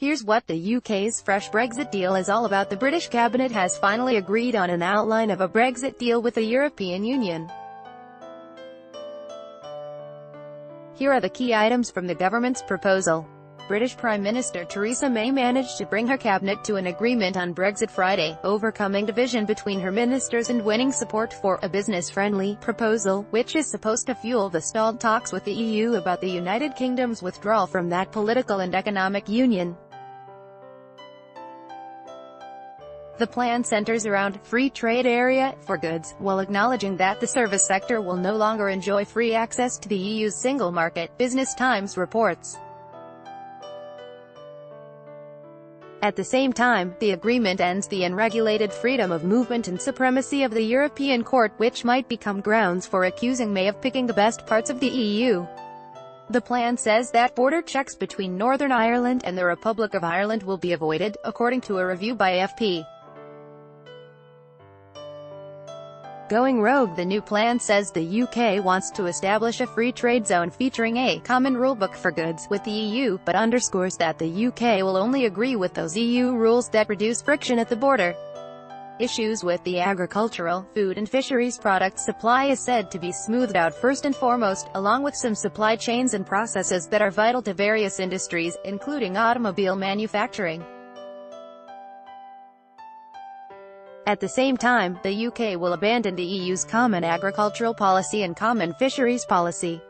Here's what the UK's fresh Brexit deal is all about. The British cabinet has finally agreed on an outline of a Brexit deal with the European Union. Here are the key items from the government's proposal. British Prime Minister Theresa May managed to bring her cabinet to an agreement on Brexit Friday, overcoming division between her ministers and winning support for a business-friendly proposal, which is supposed to fuel the stalled talks with the EU about the United Kingdom's withdrawal from that political and economic union. The plan centers around free trade area for goods, while acknowledging that the service sector will no longer enjoy free access to the EU's single market, Business Times reports. At the same time, the agreement ends the unregulated freedom of movement and supremacy of the European Court, which might become grounds for accusing May of picking the best parts of the EU. The plan says that border checks between Northern Ireland and the Republic of Ireland will be avoided, according to a review by FP. Going rogue, the new plan says the UK wants to establish a free trade zone featuring a common rulebook for goods with the EU, but underscores that the UK will only agree with those EU rules that reduce friction at the border. Issues with the agricultural, food and fisheries products supply is said to be smoothed out first and foremost, along with some supply chains and processes that are vital to various industries, including automobile manufacturing. At the same time, the UK will abandon the EU's common agricultural policy and common fisheries policy.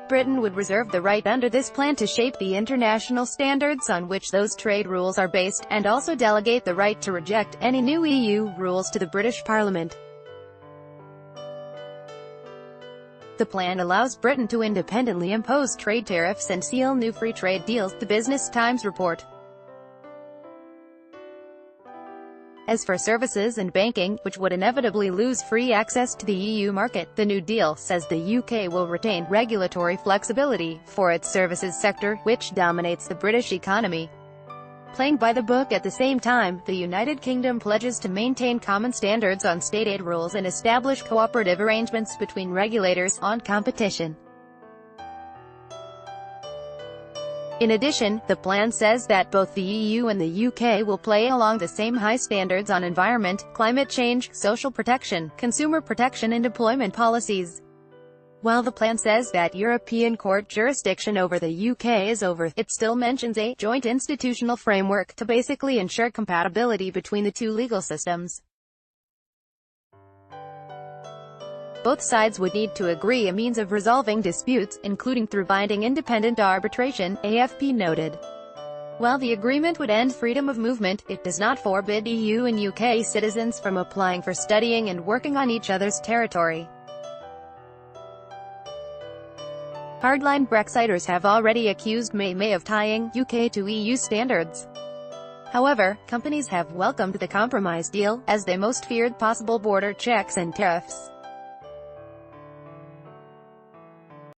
Britain would reserve the right under this plan to shape the international standards on which those trade rules are based, and also delegate the right to reject any new EU rules to the British Parliament. The plan allows Britain to independently impose trade tariffs and seal new free trade deals, the Business Times report. As for services and banking, which would inevitably lose free access to the EU market, the new deal says the UK will retain regulatory flexibility for its services sector, which dominates the British economy. Playing by the book at the same time, the United Kingdom pledges to maintain common standards on state aid rules and establish cooperative arrangements between regulators on competition. In addition, the plan says that both the EU and the UK will play along the same high standards on environment, climate change, social protection, consumer protection and employment policies. While the plan says that European Court jurisdiction over the UK is over, it still mentions a joint institutional framework to basically ensure compatibility between the two legal systems. Both sides would need to agree a means of resolving disputes, including through binding independent arbitration, AFP noted. While the agreement would end freedom of movement, it does not forbid EU and UK citizens from applying for studying and working on each other's territory. Hardline Brexiters have already accused May of tying UK to EU standards. However, companies have welcomed the compromise deal, as they most feared possible border checks and tariffs.